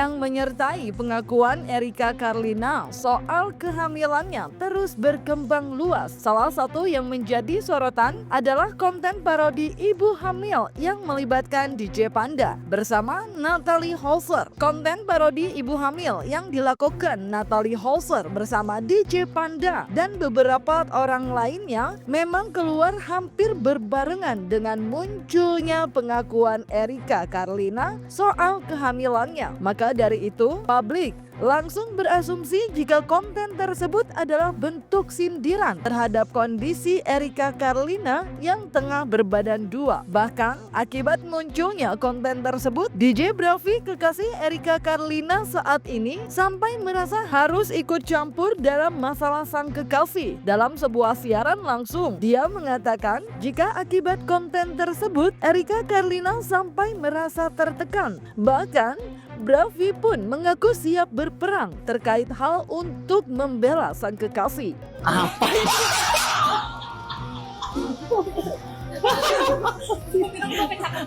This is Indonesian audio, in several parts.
yang menyertai pengakuan Erika Carlina soal kehamilannya terus berkembang luas. Salah satu yang menjadi sorotan adalah konten parodi ibu hamil yang melibatkan DJ Panda bersama Natalie Holzer. Konten parodi ibu hamil yang dilakukan Natalie Holzer bersama DJ Panda dan beberapa orang lainnya memang keluar hampir berbarengan dengan munculnya pengakuan Erika Carlina soal kehamilannya. Maka dari itu, publik langsung berasumsi jika konten tersebut adalah bentuk sindiran terhadap kondisi Erika Carlina yang tengah berbadan dua. Bahkan akibat munculnya konten tersebut, DJ Bravi, kekasih Erika Carlina saat ini, sampai merasa harus ikut campur dalam masalah sang kekasih. Dalam sebuah siaran langsung, dia mengatakan jika akibat konten tersebut Erika Carlina sampai merasa tertekan. Bahkan Bravi pun mengaku siap berperang terkait hal untuk membela sang kekasih. Apa ini?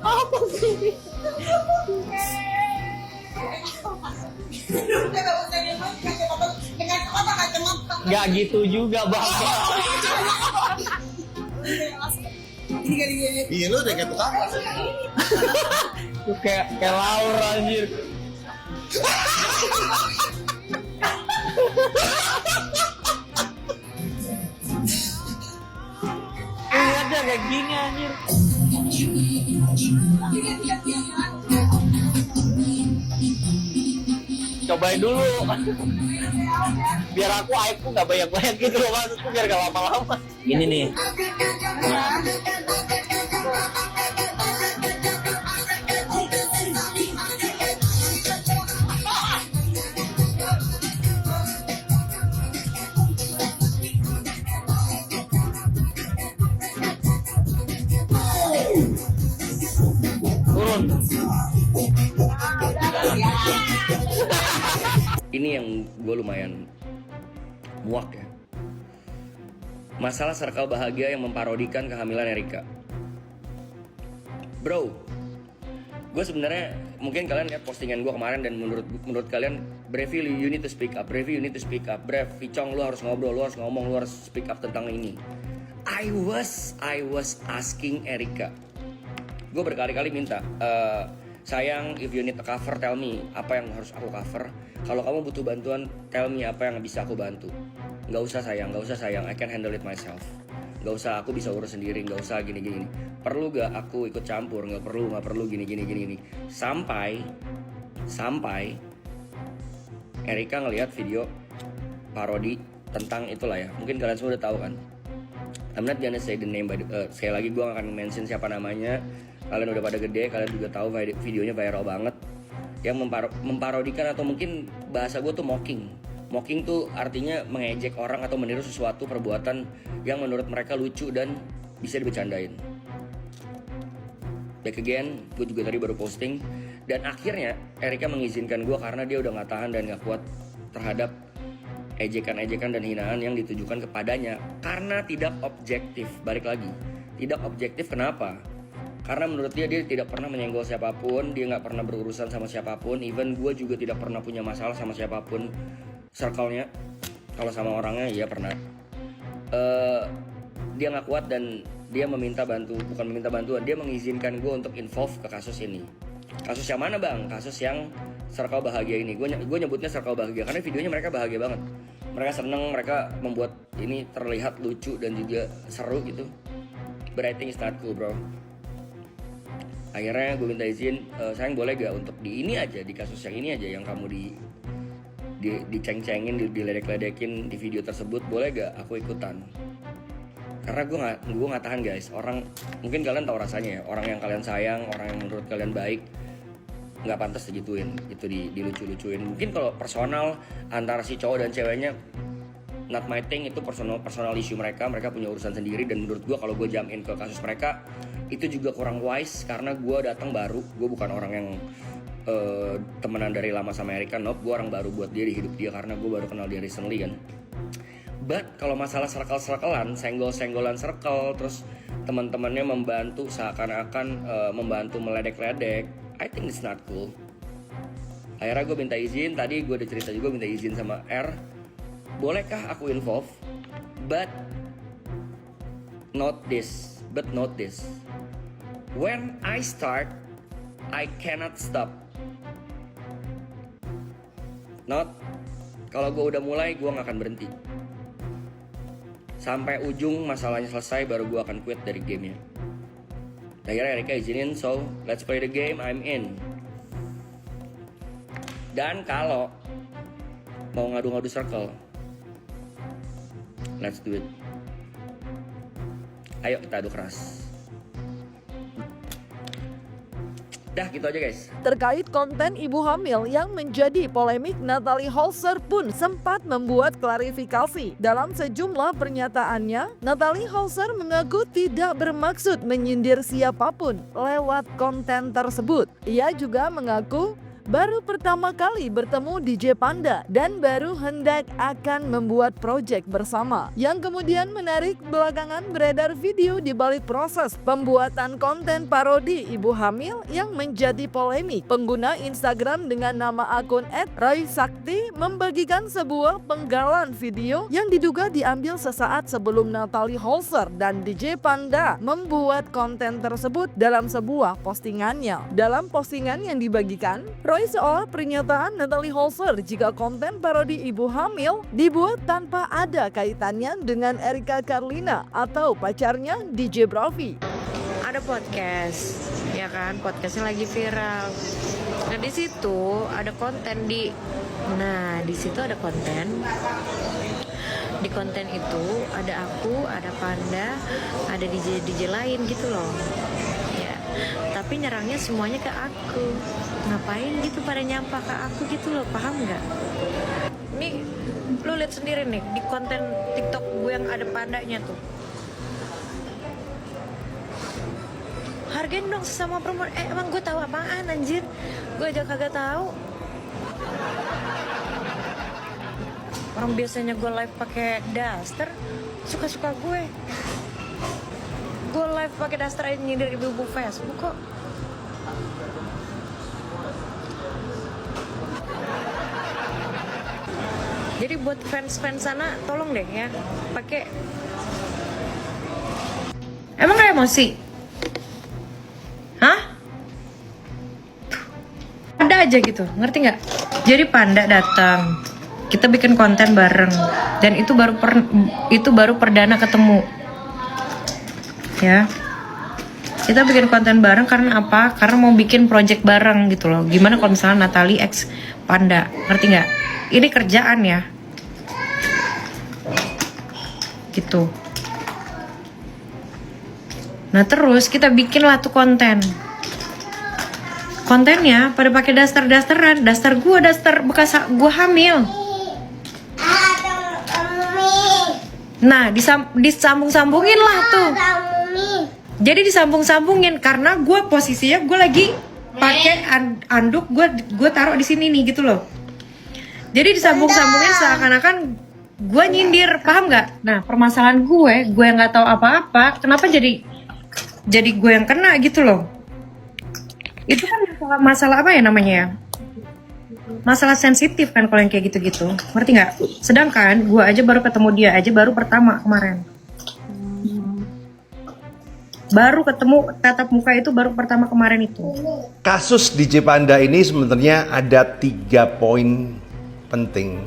Apa sih? Gak gitu juga bang. Iya lu udah kayak tukang. Lu kayak Laura anjir. Lihat aja kayak gini anjir. Cobain dulu. Biar aku gak banyak-banyak gitu loh, maksudku biar gak lama-lama. Ini nih. Turun. Ini yang gue lumayan muak ya. Masalah circle bahagia yang memparodikan kehamilan Erika. Bro, gue sebenarnya mungkin kalian lihat postingan gue kemarin dan menurut kalian, Brevi you need to speak up, Brevi you need to speak up, Brevi Cong lu harus ngobrol, lu harus ngomong, lu harus speak up tentang ini. I was asking Erika. Gue berkali-kali minta, sayang, if you need a cover, tell me apa yang harus aku cover. Kalau kamu butuh bantuan, tell me apa yang bisa aku bantu. Gak usah sayang, I can handle it myself. Gak usah, aku bisa urus sendiri, gak usah gini-gini. Perlu gak aku ikut campur? Gak perlu gini. Sampai Erika ngelihat video parodi tentang itulah ya. Mungkin kalian semua udah tahu kan. I'm not gonna say the name, sekali lagi gue gak akan mention siapa namanya. Kalian udah pada gede, kalian juga tahu videonya viral banget. Yang memparodikan atau mungkin bahasa gue tuh mocking. Mocking tuh artinya mengejek orang atau meniru sesuatu perbuatan yang menurut mereka lucu dan bisa dibercandain. Back again, gue juga tadi baru posting. Dan akhirnya Erika mengizinkan gue karena dia udah gak tahan dan gak kuat terhadap ejekan-ejekan dan hinaan yang ditujukan kepadanya. Karena tidak objektif, balik lagi. Tidak objektif kenapa? Karena menurut dia tidak pernah menyenggol siapapun, dia gak pernah berurusan sama siapapun. Even gue juga tidak pernah punya masalah sama siapapun circle-nya. Kalau sama orangnya ya pernah. Dia gak kuat dan dia bukan meminta bantuan, dia mengizinkan gue untuk involve ke kasus ini. Kasus yang mana bang? Kasus yang circle bahagia ini. Gue nyebutnya circle bahagia karena videonya mereka bahagia banget. Mereka seneng, mereka membuat ini terlihat lucu dan juga seru gitu. But I think it's not cool bro. Akhirnya gue minta izin, sayang boleh gak untuk di ini aja, di kasus yang ini aja yang kamu diceng-cengin, diledek-ledekin di video tersebut, boleh gak aku ikutan? Karena gue nggak tahan guys. Orang, mungkin kalian tahu rasanya ya, orang yang kalian sayang, orang yang menurut kalian baik, nggak pantas digituin, gitu dilucu-lucuin. Mungkin kalau personal antara si cowok dan ceweknya, not my thing, itu personal issue mereka punya urusan sendiri. Dan menurut gue kalau gue jump in ke kasus mereka, itu juga kurang wise karena gue datang baru, gue bukan orang yang temenan dari lama sama Erika, nope, gue orang baru buat dia di hidup dia karena gue baru kenal dia recently kan. But kalau masalah circle-circlean, senggol-senggolan circle, terus teman-temannya membantu seakan-akan membantu meledek-ledek, I think it's not cool. Akhirnya gue minta izin, tadi gue udah cerita juga minta izin sama R. Bolehkah aku involve? But note this. When I start, I cannot stop. Kalau gue udah mulai, gue gak akan berhenti. Sampai ujung masalahnya selesai, baru gue akan quit dari gamenya. Akhirnya Erika izinin, so let's play the game, I'm in. Dan kalau mau ngadu-ngadu circle, let's do it. Ayo kita adu keras. Dah gitu aja guys. Terkait konten ibu hamil yang menjadi polemik, Natalie Holzer pun sempat membuat klarifikasi. Dalam sejumlah pernyataannya, Natalie Holzer mengaku tidak bermaksud menyindir siapapun lewat konten tersebut. Ia juga mengaku baru pertama kali bertemu DJ Panda dan baru hendak akan membuat proyek bersama. Yang kemudian menarik, belakangan beredar video di balik proses pembuatan konten parodi ibu hamil yang menjadi polemik. Pengguna Instagram dengan nama akun @roysakti membagikan sebuah penggalan video yang diduga diambil sesaat sebelum Natalie Holzer dan DJ Panda membuat konten tersebut dalam sebuah postingannya. Dalam postingan yang dibagikan, Roy seolah pernyataan Natalie Holzer jika konten parodi ibu hamil dibuat tanpa ada kaitannya dengan Erika Carlina atau pacarnya DJ Bravi. Ada podcast, ya kan? Podcastnya lagi viral. Nah di situ ada konten di situ ada konten. Di konten itu ada aku, ada Panda, ada DJ lain gitu loh. Tapi nyerangnya semuanya ke aku. Ngapain gitu pada nyampah ke aku gitu loh, paham nggak? Nih, lu lihat sendiri nih di konten TikTok gue yang ada pandanya tuh. Hargain dong sesama perempuan. Emang gue tahu apaan anjir? Gue aja kagak tahu. Orang biasanya gue live pakai daster, suka-suka gue. Gue live pakai daster aja nyindir ibu-ibu Facebook kok. Jadi buat fans-fans sana tolong deh ya pakai. Emang gak emosi? Hah? Ada aja gitu, ngerti nggak? Jadi Panda datang, kita bikin konten bareng, dan itu baru perdana ketemu. Ya, kita bikin konten bareng karena apa? Karena mau bikin project bareng gitu loh. Gimana kalau misalnya Natalie X Panda, ngerti nggak? Ini kerjaan ya, gitu. Nah terus kita bikin lah tuh kontennya pada pakai daster-dasteran, daster bekas gue hamil. Nah disambung-sambungin lah tuh. Jadi disambung-sambungin karena gue posisinya gue lagi pakai anduk, gue taruh di sini nih gitu loh. Jadi disambung-sambungin seakan-akan gue nyindir, paham nggak? Nah permasalahan gue yang nggak tahu apa-apa, kenapa jadi gue yang kena gitu loh. Itu kan masalah apa ya namanya ya? Masalah sensitif kan kalau yang kayak gitu-gitu, ngerti nggak? Sedangkan gue aja baru ketemu dia aja baru pertama kemarin. Baru ketemu tatap muka itu baru pertama kemarin itu. Kasus DJ Panda ini sebenarnya ada 3 poin penting.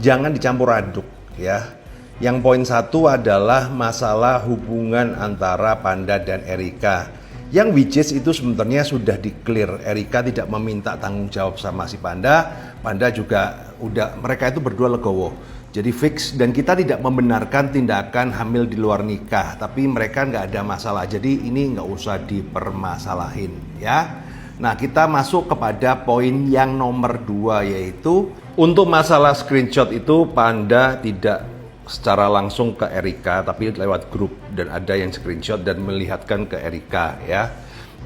Jangan dicampur aduk ya. Yang poin 1 adalah masalah hubungan antara Panda dan Erika. Yang which is itu sebenarnya sudah di-clear. Erika tidak meminta tanggung jawab sama si Panda. Panda juga mereka itu berdua legowo. Jadi fix, dan kita tidak membenarkan tindakan hamil di luar nikah. Tapi mereka nggak ada masalah. Jadi ini nggak usah dipermasalahin ya. Nah kita masuk kepada poin yang nomor 2, yaitu untuk masalah screenshot itu Panda tidak secara langsung ke Erika, tapi lewat grup, dan ada yang screenshot dan melihatkan ke Erika ya.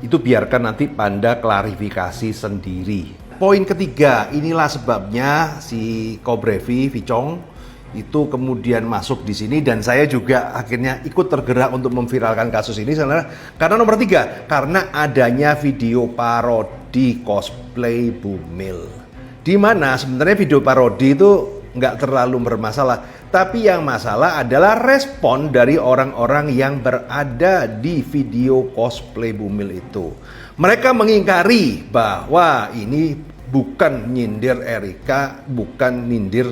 Itu biarkan nanti Panda klarifikasi sendiri. Poin ketiga, inilah sebabnya si Kobrevi Vicong itu kemudian masuk di sini, dan saya juga akhirnya ikut tergerak untuk memviralkan kasus ini karena nomor 3, karena adanya video parodi cosplay Bumil. Di mana sebenarnya video parodi itu nggak terlalu bermasalah, tapi yang masalah adalah respon dari orang-orang yang berada di video cosplay Bumil itu. Mereka mengingkari bahwa ini bukan nyindir Erika, bukan nyindir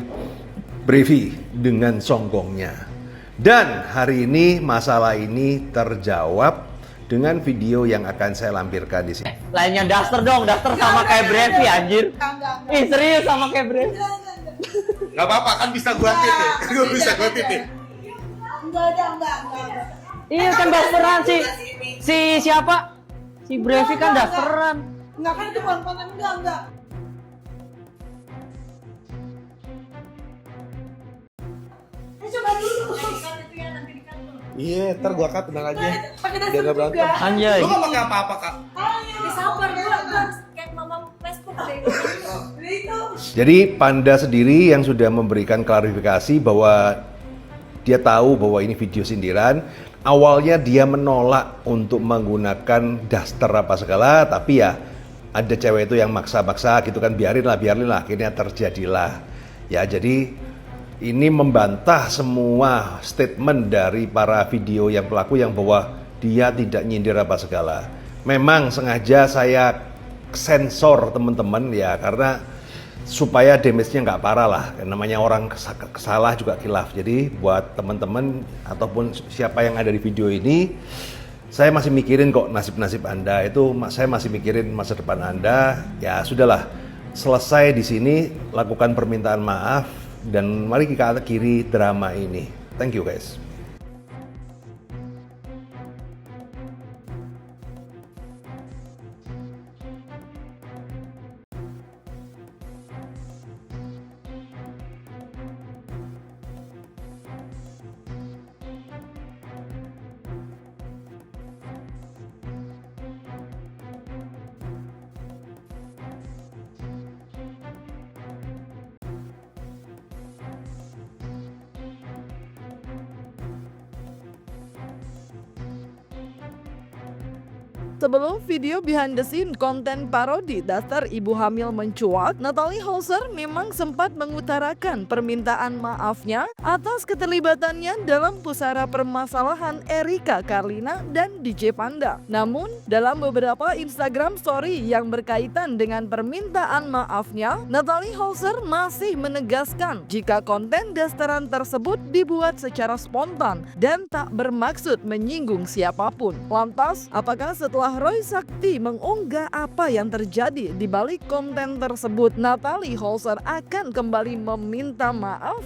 Brevi dengan songgongnya. Dan hari ini masalah ini terjawab dengan video yang akan saya lampirkan di sini. Lainnya Duster dong, Duster sama kayak Brevi anjir. Ih serius sama kayak Brevi. Gak apa-apa, kan bisa gua titik. Gue bisa gua titik. Enggak. Iya kan Dusteran si siapa? Si Brevi kan Dusteran. Enggak kan itu konten enggak. Coba dulu. Iya, ntar gua cut, tenang aja. Pakai Biar dasar gak berantem. juga. Anjay. Lu gak pakai apa-apa, Kak? Sabar gua kayak mama Facebook deh. Itu. Jadi Panda sendiri yang sudah memberikan klarifikasi bahwa dia tahu bahwa ini video sindiran. Awalnya dia menolak untuk menggunakan daster apa segala, tapi ya ada cewek itu yang maksa-maksa gitu kan, biarinlah, akhirnya terjadilah. Ya jadi ini membantah semua statement dari para video yang pelaku yang bahwa dia tidak nyindir apa segala. Memang sengaja saya sensor teman-teman ya, karena supaya damage-nya nggak parah lah. Namanya orang kesalah juga khilaf. Jadi buat teman-teman ataupun siapa yang ada di video ini, saya masih mikirin kok nasib-nasib Anda itu, saya masih mikirin masa depan Anda. Ya sudahlah, selesai di sini, lakukan permintaan maaf dan mari kita akhiri drama ini. Thank you guys. Sebelum video behind the scene konten parodi Duster Ibu Hamil mencuat, Natalie Holzer memang sempat mengutarakan permintaan maafnya atas keterlibatannya dalam pusara permasalahan Erika Carlina dan DJ Panda. Namun, dalam beberapa Instagram story yang berkaitan dengan permintaan maafnya, Natalie Holzer masih menegaskan jika konten dasteran tersebut dibuat secara spontan dan tak bermaksud menyinggung siapapun. Lantas, apakah setelah Roy Sakti mengunggah apa yang terjadi di balik konten tersebut, Natalie Holzer akan kembali meminta maaf?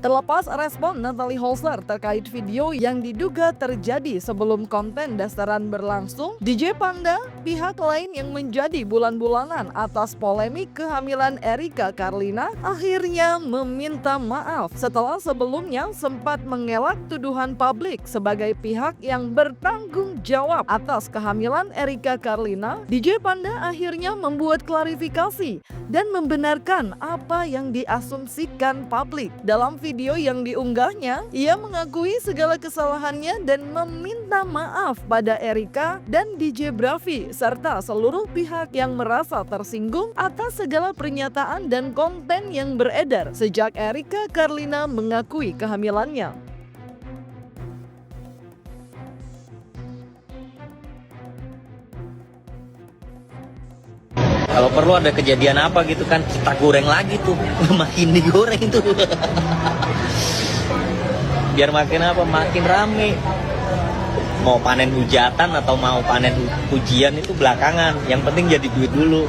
Terlepas respon Natalie Holzer terkait video yang diduga terjadi sebelum konten dasteran berlangsung, DJ Panda, pihak lain yang menjadi bulan-bulanan atas polemik kehamilan Erika Carlina, akhirnya meminta maaf setelah sebelumnya sempat mengelak tuduhan publik sebagai pihak yang bertanggung jawab atas kehamilan Erika Carlina. DJ Panda akhirnya membuat klarifikasi dan membenarkan apa yang diasumsikan publik. Dalam video yang diunggahnya, ia mengakui segala kesalahannya dan meminta maaf pada Erika dan DJ Bravi serta seluruh pihak yang merasa tersinggung atas segala pernyataan dan konten yang beredar sejak Erika Carlina mengakui kehamilannya. Kalau perlu ada kejadian apa gitu kan, kita goreng lagi tuh, makin digoreng tuh. Biar makin apa, makin rame. Mau panen hujatan atau mau panen pujian itu belakangan, yang penting jadi duit dulu.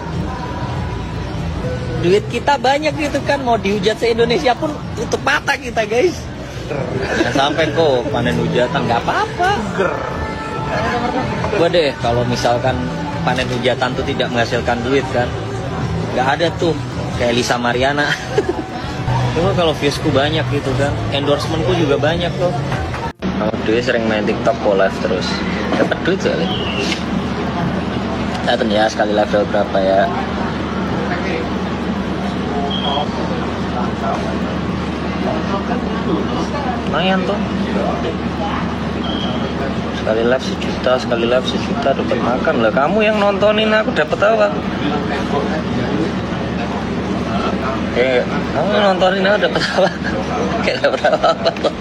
Duit kita banyak gitu kan, mau dihujat se-Indonesia pun tutup mata kita guys. Jangan sampai kok panen hujatan, nggak apa-apa. Gua deh kalau misalkan panen hujatan tuh tidak menghasilkan duit kan, nggak ada tuh kayak Lisa Mariana. Cuma kalau viewsku banyak gitu kan, endorsementku juga banyak loh. Kalau dia sering main TikTok, live terus dapat duit sekali. Datang ya sekali live berapa ya? Lumayan tuh. Sekali live 1 juta, sekali live 1 juta dapat makan lah. Kamu yang nontonin aku dapat apa? Kamu nontonin aku dapat apa? Kayak dapat apa tuh?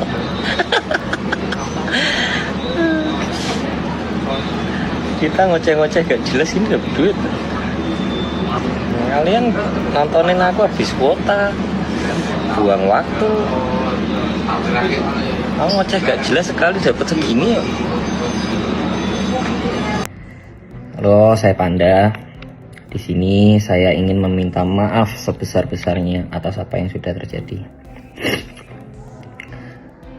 Kita ngoceh-ngoceh gak jelas ini dapat duit. Kalian nontonin aku habis kuota, buang waktu. Kamu ngoceh gak jelas sekali dapat segini ya. Halo, saya Panda. Di sini saya ingin meminta maaf sebesar-besarnya atas apa yang sudah terjadi.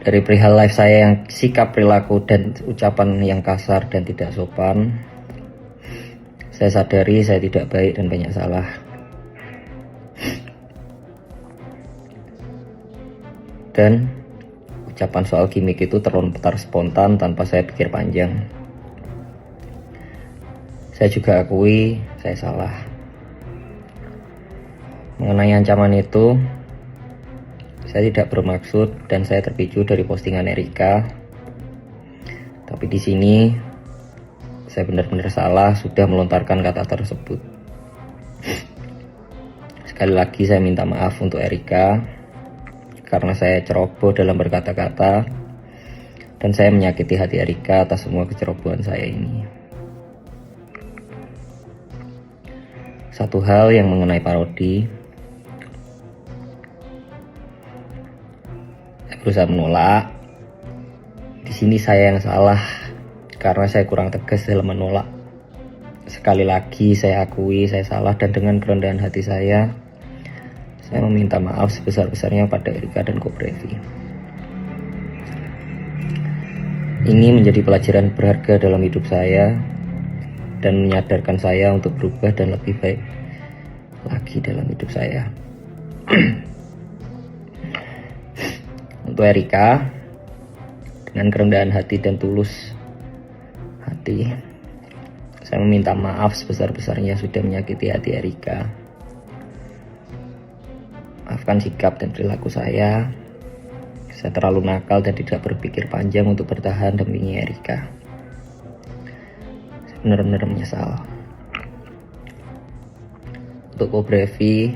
Dari perihal live saya yang sikap, perilaku, dan ucapan yang kasar dan tidak sopan, saya sadari saya tidak baik dan banyak salah. Dan ucapan soal gimmick itu terlontar spontan tanpa saya pikir panjang. Saya juga akui saya salah. Mengenai ancaman itu, saya tidak bermaksud dan saya terpicu dari postingan Erika. Tapi di sini saya benar-benar salah sudah melontarkan kata tersebut. Sekali lagi saya minta maaf untuk Erika karena saya ceroboh dalam berkata-kata dan saya menyakiti hati Erika atas semua kecerobohan saya ini. Satu hal yang mengenai parodi, saya berusaha menolak. Di sini saya yang salah karena saya kurang tegas dalam menolak. Sekali lagi saya akui saya salah dan dengan kerendahan hati saya meminta maaf sebesar-besarnya pada Erika dan Koprevi. Ini menjadi pelajaran berharga dalam hidup saya dan menyadarkan saya untuk berubah dan lebih baik lagi dalam hidup saya. Untuk Erika, dengan kerendahan hati dan tulus hati, saya meminta maaf sebesar-besarnya sudah menyakiti hati Erika. Maafkan sikap dan perilaku saya. Saya terlalu nakal dan tidak berpikir panjang untuk bertahan demi Erika. Saya benar-benar menyesal. Untuk Koprevi,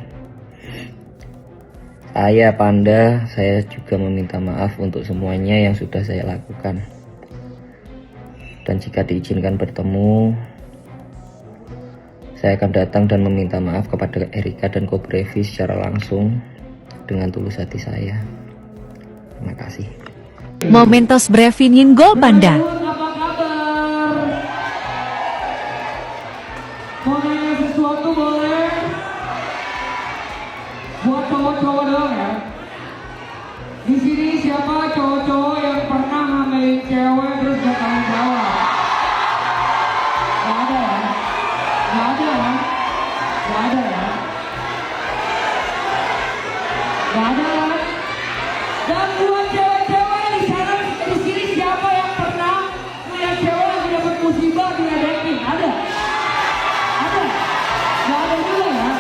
saya Panda, saya juga meminta maaf untuk semuanya yang sudah saya lakukan. Dan jika diizinkan bertemu, saya akan datang dan meminta maaf kepada Erika dan Koprevi secara langsung dengan tulus hati saya. Terima kasih. Momentos Brevinin Gol Panda. Mau nanya sesuatu boleh? Buat cowok-cowok doang ya. Di sini siapa cowok-cowok yang pernah ngambilin cewek terus gak tanggung jawab? Gak ada ya? Gak ada ya? Gak ada ya? Gak ada ya? Dan buat cewek-cewek di sana, di sini siapa yang pernah ngeliat cewek lagi dapat musibah diledekin? Ada? Ada? Gak ada juga ya?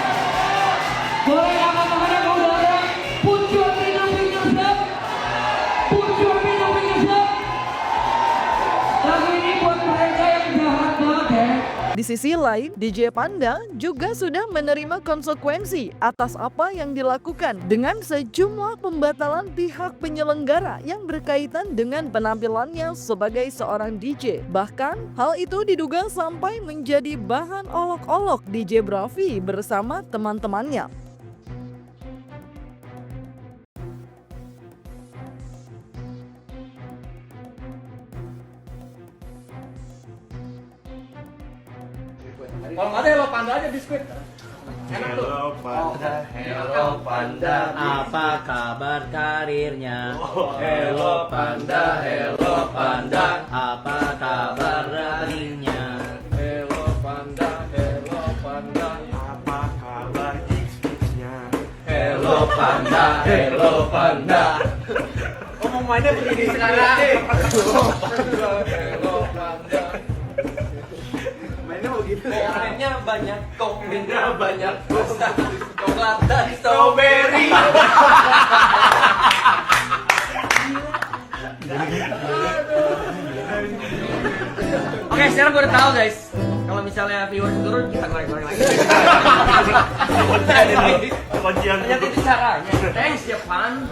Boleh angkat-angkat yang udah ada? Put your fingers up. Put your fingers up. Lagu ini buat mereka yang jahat banget ya. Di sisi lain, DJ Panda juga sudah menerima konsekuensi atas apa yang dilakukan dengan sejumlah pembatalan pihak penyelenggara yang berkaitan dengan penampilannya sebagai seorang DJ. Bahkan, hal itu diduga sampai menjadi bahan olok-olok DJ Bravi bersama teman-temannya. Kalau nggak ada Hello Panda aja biskuit. Enak tuh. Hello Panda, apa kabar karirnya? Hello Panda, apa kabar rekeningnya? Hello Panda, apa kabar biskuitnya? Hello Panda. Ngomong mainnya begini sekarang. Hello Panda. Mainnya begini. Komennya banyak, komennya banyak. Coklat dan strawberry. Oke, sekarang gue udah tahu guys. Kalau misalnya viewers turun, kita goreng-goreng lagi. Ternyata itu caranya. Thanks ya Pan.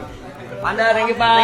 Panda, thank you Pan.